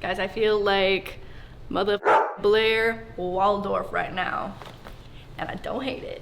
Guys, I feel like Mother Blair Waldorf right now, and I don't hate it.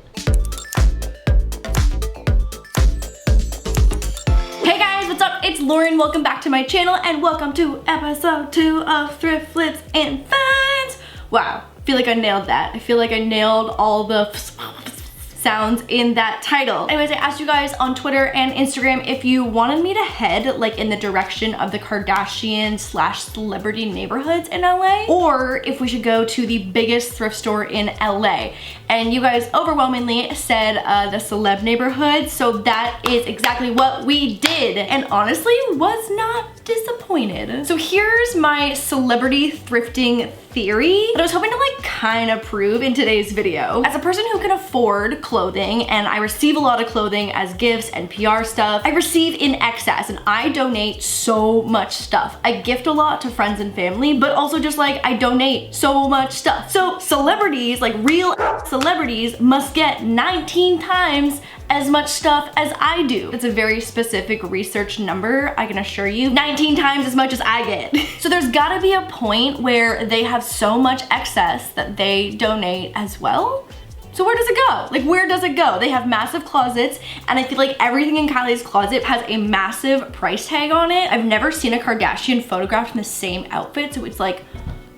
Hey guys, what's up? It's Lauren. Welcome back to my channel, and welcome to episode 2 of Thrift Flips and Finds. Wow, I feel like I nailed that. I feel like I nailed all the sounds in that title. Anyways, I asked you guys on Twitter and Instagram if you wanted me to head like in the direction of the Kardashian / celebrity neighborhoods in LA, or if we should go to the biggest thrift store in LA. And you guys overwhelmingly said the celeb neighborhood, so that is exactly what we did, and honestly was not disappointed. So here's my celebrity thrifting theory that I was hoping to like kind of prove in today's video. As a person who can afford clothing, and I receive a lot of clothing as gifts and PR stuff, I receive in excess and I donate so much stuff. I gift a lot to friends and family, but also just like I donate so much stuff. So celebrities, like real celebrities, must get 19 times as much stuff as I do. It's a very specific research number, I can assure you. 19 times as much as I get. So there's gotta be a point where they have so much excess that they donate as well. So where does it go? Like, where does it go? They have massive closets, and I feel like everything in Kylie's closet has a massive price tag on it. I've never seen a Kardashian photographed in the same outfit, so it's like,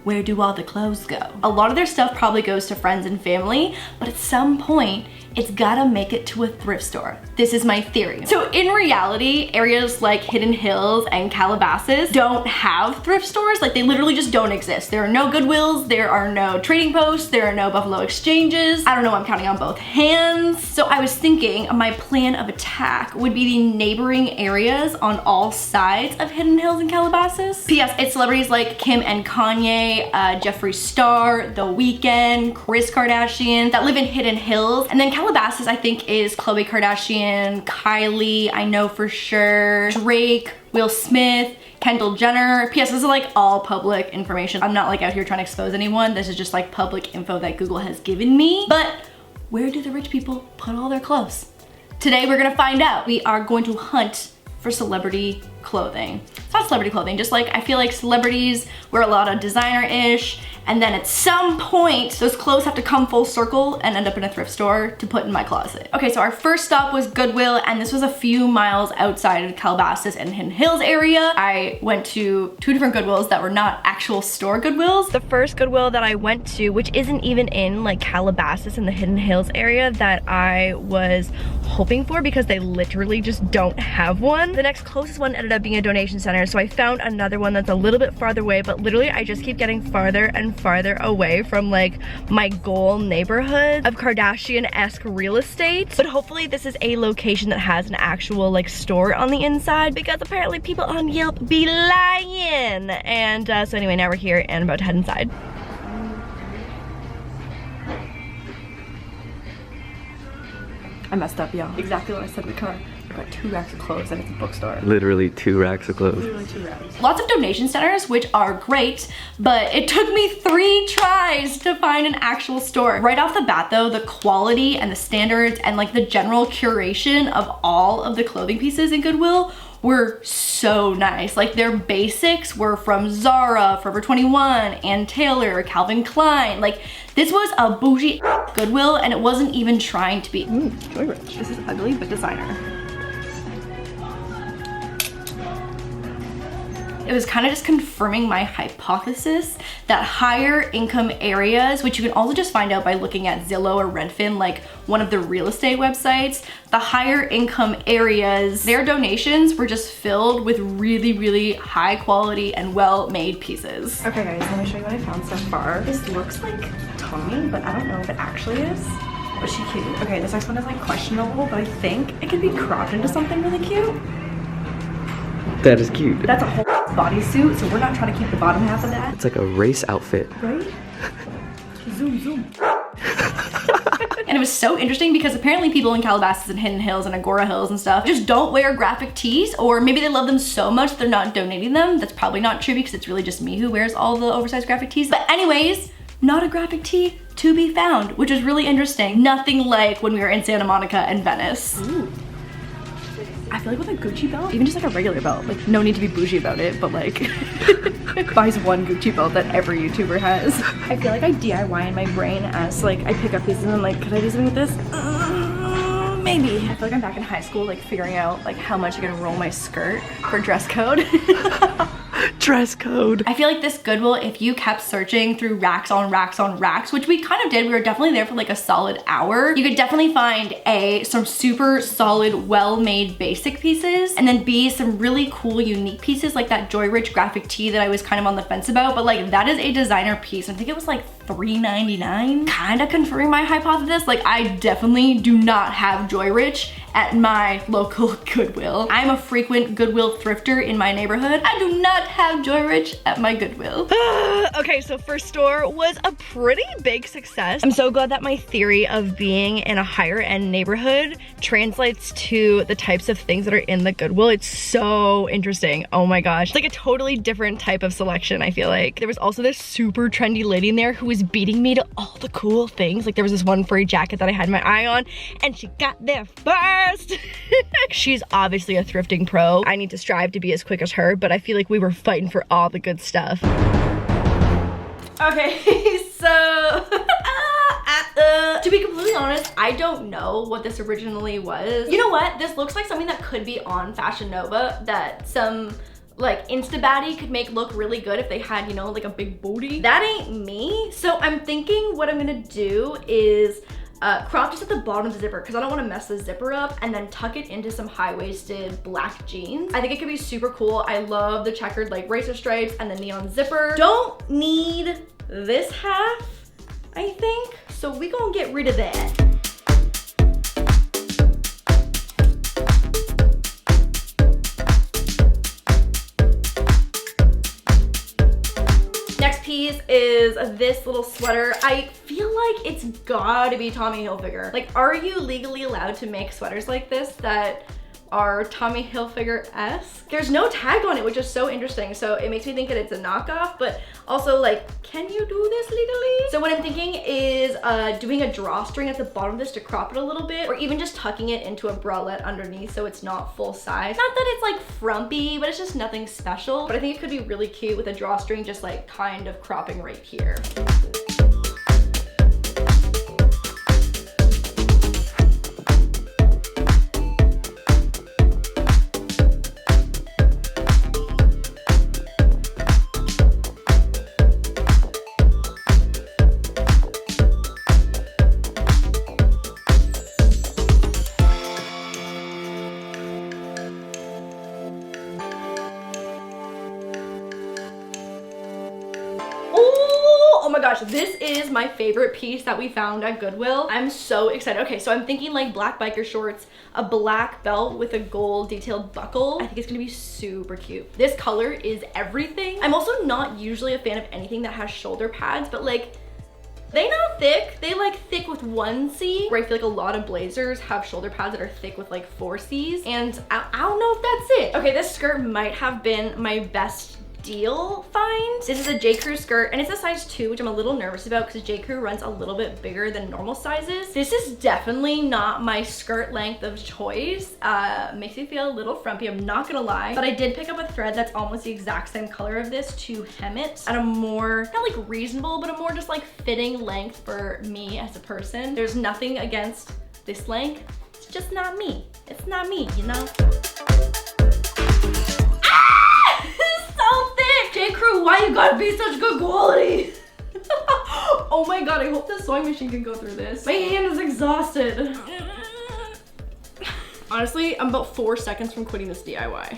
where do all the clothes go? A lot of their stuff probably goes to friends and family, but at some point, it's gotta make it to a thrift store. This is my theory. So in reality, areas like Hidden Hills and Calabasas don't have thrift stores. Like, they literally just don't exist. There are no Goodwills, there are no trading posts, there are no Buffalo exchanges. I don't know, I'm counting on both hands. So I was thinking my plan of attack would be the neighboring areas on all sides of Hidden Hills and Calabasas. P.S. It's celebrities like Kim and Kanye, Jeffree Star, The Weeknd, Kris Kardashian that live in Hidden Hills. And then Calabasas, I think, is Khloe Kardashian, Kylie, I know for sure, Drake, Will Smith, Kendall Jenner. P.S. This is like all public information. I'm not like out here trying to expose anyone. This is just like public info that Google has given me. But where do the rich people put all their clothes? Today we're gonna find out. We are going to hunt for celebrity clothing. It's not celebrity clothing, just like I feel like celebrities wear a lot of designer-ish, and then at some point those clothes have to come full circle and end up in a thrift store to put in my closet. Okay, so our first stop was Goodwill, and this was a few miles outside of Calabasas and Hidden Hills area. I went to 2 different Goodwills that were not actual store Goodwills. The first Goodwill that I went to, which isn't even in like Calabasas in the Hidden Hills area that I was hoping for because they literally just don't have one. The next closest one ended up being a donation center, so I found another one that's a little bit farther away, but literally I just keep getting farther and farther away from like my goal neighborhood of Kardashian-esque real estate. But hopefully this is a location that has an actual like store on the inside, because apparently people on Yelp be lying. And so anyway, now we're here and I'm about to head inside. I messed up, y'all. Exactly what I said in the car. I've got 2 racks of clothes and it's a bookstore. Literally 2 racks of clothes. Literally 2 racks. Lots of donation centers, which are great, but it took me 3 tries to find an actual store. Right off the bat though, the quality and the standards and like the general curation of all of the clothing pieces in Goodwill were so nice. Like, their basics were from Zara, Forever 21, Ann Taylor, Calvin Klein. Like, this was a bougie Goodwill, and it wasn't even trying to be. Ooh, Joy Rich. This is ugly but designer. It was kind of just confirming my hypothesis that higher income areas, which you can also just find out by looking at Zillow or Redfin, like one of the real estate websites, the higher income areas, their donations were just filled with really, really high quality and well-made pieces. Okay guys, let me show you what I found so far. This looks like Tommy, but I don't know if it actually is. But she cute. Okay, this next one is like questionable, but I think it could be cropped into something really cute. That is cute. That's a whole bodysuit, so we're not trying to keep the bottom half of that. It's like a race outfit. Right? Zoom, zoom. And it was so interesting because apparently people in Calabasas and Hidden Hills and Agora Hills and stuff just don't wear graphic tees, or maybe they love them so much that they're not donating them. That's probably not true because it's really just me who wears all the oversized graphic tees. But anyways, not a graphic tee to be found, which is really interesting. Nothing like when we were in Santa Monica and Venice. Ooh. I feel like with a Gucci belt, even just like a regular belt, like no need to be bougie about it, but like buys one Gucci belt that every YouTuber has. I feel like I DIY in my brain as like I pick up pieces and I'm like, could I do something with this? Maybe. I feel like I'm back in high school, like figuring out like how much I can roll my skirt for dress code. Dress code. I feel like this Goodwill, if you kept searching through racks on racks on racks, which we kind of did, we were definitely there for like a solid hour, you could definitely find A, some super solid, well-made basic pieces, and then B, some really cool, unique pieces like that Joy Rich graphic tee that I was kind of on the fence about, but like that is a designer piece. I think it was like $3.99. Kind of confirming my hypothesis. Like I definitely do not have Joy Rich at my local Goodwill. I'm a frequent Goodwill thrifter in my neighborhood. I do not have Joy Rich at my Goodwill. Okay, so first store was a pretty big success. I'm so glad that my theory of being in a higher end neighborhood translates to the types of things that are in the Goodwill. It's so interesting. Oh my gosh. It's like a totally different type of selection, I feel like. There was also this super trendy lady in there who was beating me to all the cool things. Like there was this one furry jacket that I had my eye on and she got there first. She's obviously a thrifting pro. I need to strive to be as quick as her, but I feel like we were fighting for all the good stuff. Okay, so to be completely honest, I don't know what this originally was. You know what? This looks like something that could be on Fashion Nova that some like Insta baddie could make look really good if they had, you know, like a big booty. That ain't me. So I'm thinking what I'm gonna do is crop just at the bottom of the zipper because I don't want to mess the zipper up, and then tuck it into some high-waisted black jeans. I think it could be super cool. I love the checkered like racer stripes and the neon zipper. Don't need this half, I think. So we gonna get rid of that. Next piece is this little sweater. I feel like it's gotta be Tommy Hilfiger. Like, are you legally allowed to make sweaters like this that are Tommy Hilfiger-esque? There's no tag on it, which is so interesting. So it makes me think that it's a knockoff, but also like, can you do this legally? So what I'm thinking is doing a drawstring at the bottom of this to crop it a little bit, or even just tucking it into a bralette underneath so it's not full size. Not that it's like frumpy, but it's just nothing special. But I think it could be really cute with a drawstring just like kind of cropping right here. Oh my gosh, this is my favorite piece that we found at Goodwill. I'm so excited. Okay, so I'm thinking like black biker shorts, a black belt with a gold detailed buckle. I think it's gonna be super cute. This color is everything. I'm also not usually a fan of anything that has shoulder pads, but like, they not thick, they like thick with 1C, where I feel like a lot of blazers have shoulder pads that are thick with like 4Cs, and I don't know if that's it. Okay, this skirt might have been my best deal find. This is a J. Crew skirt and it's a size 2, which I'm a little nervous about because J. Crew runs a little bit bigger than normal sizes. This is definitely not my skirt length of choice. Makes me feel a little frumpy, I'm not gonna lie, but I did pick up a thread that's almost the exact same color of this to hem it at a more, not like reasonable, but a more just like fitting length for me as a person. There's nothing against this length, it's just not me. It's not me, you know? J. Crew, why you gotta be such good quality? Oh my god, I hope the sewing machine can go through this. My hand is exhausted. Honestly, I'm about 4 seconds from quitting this DIY.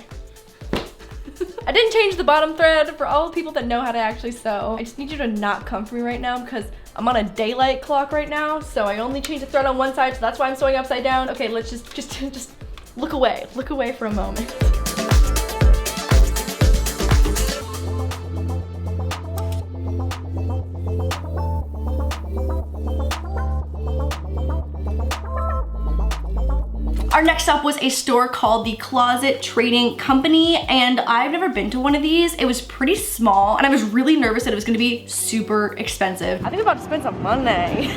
I didn't change the bottom thread for all the people that know how to actually sew. I just need you to not come for me right now because I'm on a daylight clock right now, so I only changed the thread on one side, so that's why I'm sewing upside down. Okay, let's just look away. Look away for a moment. Our next Next up was a store called the Closet Trading Company, and I've never been to one of these. It was pretty small, and I was really nervous that it was gonna be super expensive. I think I'm about to spend some money.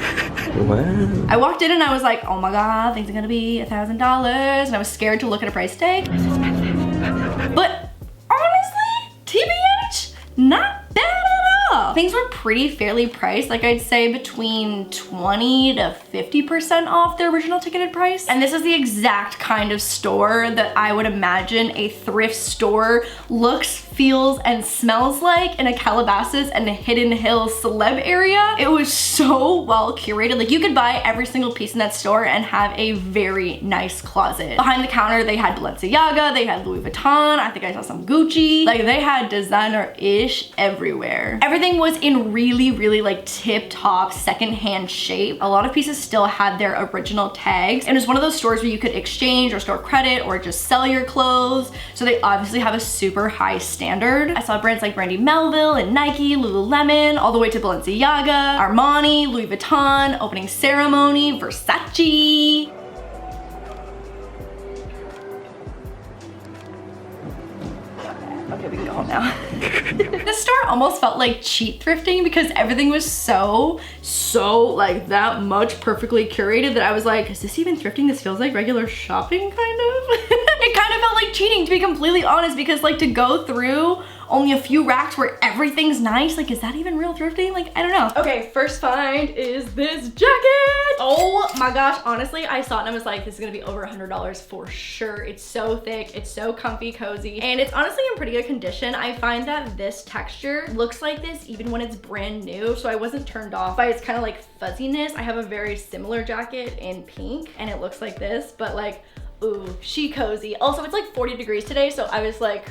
Wow. I walked in and I was like, oh my God, things are gonna be $1,000, and I was scared to look at a price tag. It's expensive. But honestly, TBH, not bad at all. Things were pretty fairly priced, like I'd say between 20 to 50% off their original ticketed price. And this is the exact kind of store that I would imagine a thrift store looks, feels, and smells like in a Calabasas and a Hidden Hills celeb area. It was so well curated. Like, you could buy every single piece in that store and have a very nice closet. Behind the counter, they had Balenciaga, they had Louis Vuitton, I think I saw some Gucci. Like, they had designer-ish everywhere. Everything was in really like tip-top secondhand shape. A lot of pieces still had their original tags, and it was one of those stores where you could exchange or store credit or just sell your clothes. So they obviously have a super high standard. I saw brands like Brandy Melville and Nike, Lululemon, all the way to Balenciaga, Armani, Louis Vuitton, Opening Ceremony, Versace. Okay, we can go home now. This store almost felt like cheap thrifting because everything was so like that much perfectly curated that I was like, is this even thrifting? This feels like regular shopping, kind of. It kind of felt like cheating, to be completely honest, because like to go through only a few racks where everything's nice, like, is that even real thrifting? Like, I don't know. Okay, first find is this jacket. Oh my gosh, honestly, I saw it and I was like, this is gonna be over $100 for sure. It's so thick, it's so comfy, cozy, and it's honestly in pretty good condition. I find that this texture looks like this even when it's brand new, so I wasn't turned off by its kind of like fuzziness. I have a very similar jacket in pink and it looks like this, but like, ooh, she cozy. Also, it's like 40 degrees today, so I was like,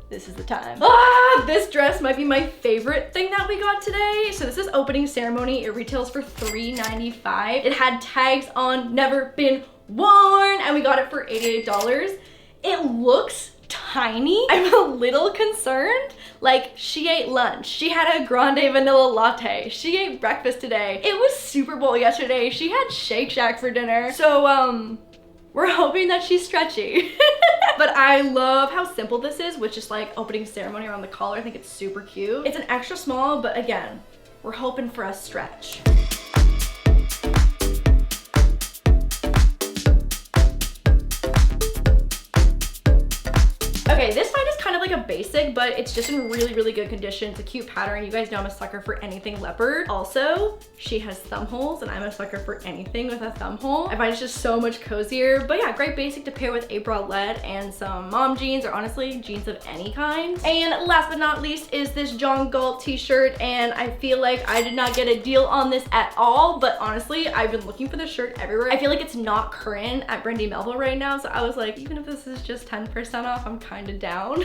this is the time. Ah, this dress might be my favorite thing that we got today. So this is Opening Ceremony. It retails for $3.95. It had tags on, never been worn, and we got it for $88. It looks tiny. I'm a little concerned. Like, she ate lunch. She had a grande vanilla latte. She ate breakfast today. It was Super Bowl yesterday. She had Shake Shack for dinner. So, we're hoping that she's stretchy. But I love how simple this is with just like opening ceremony around the collar. I think it's super cute. It's an extra small, but again, we're hoping for a stretch. Okay, this find is kind of like a basic, but it's just in really good condition. It's a cute pattern. You guys know I'm a sucker for anything leopard. Also, she has thumb holes, and I'm a sucker for anything with a thumb hole. I find it's just so much cozier. But yeah, great basic to pair with a bralette and some mom jeans, or honestly, jeans of any kind. And last but not least is this John Galt t-shirt, and I feel like I did not get a deal on this at all, but honestly, I've been looking for this shirt everywhere. I feel like it's not current at Brandy Melville right now, so I was like, even if this is just 10% off, I'm kind of down.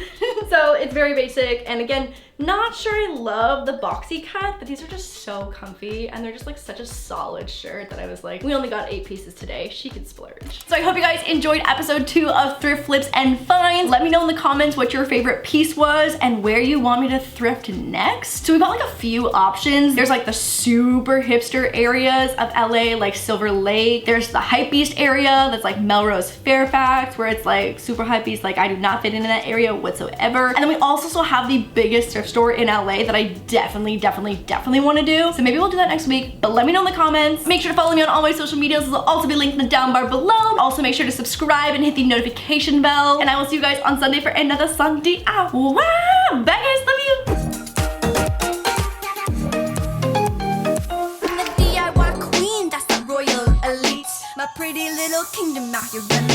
So it's very basic, and again, not sure I love the boxy cut, but these are just so comfy, and they're just like such a solid shirt that I was like, we only got 8 pieces today, she could splurge. So I hope you guys enjoyed episode 2 of Thrift Flips and Finds. Let me know in the comments what your favorite piece was and where you want me to thrift next. So we got like a few options. There's like the super hipster areas of LA, like Silver Lake. There's the hypebeast area that's like Melrose, Fairfax, where it's like super hypebeast, like I do not fit into that area whatsoever. And then we also still have the biggest thrift store in LA that I definitely want to do. So maybe we'll do that next week, but let me know in the comments. Make sure to follow me on all my social medias. This will also be linked in the down bar below. Also make sure to subscribe and hit the notification bell. And I will see you guys on Sunday for another Sunday out. Wow! Bye guys, love you! I'm the DIY queen, that's the royal elite. My pretty little kingdom out here running.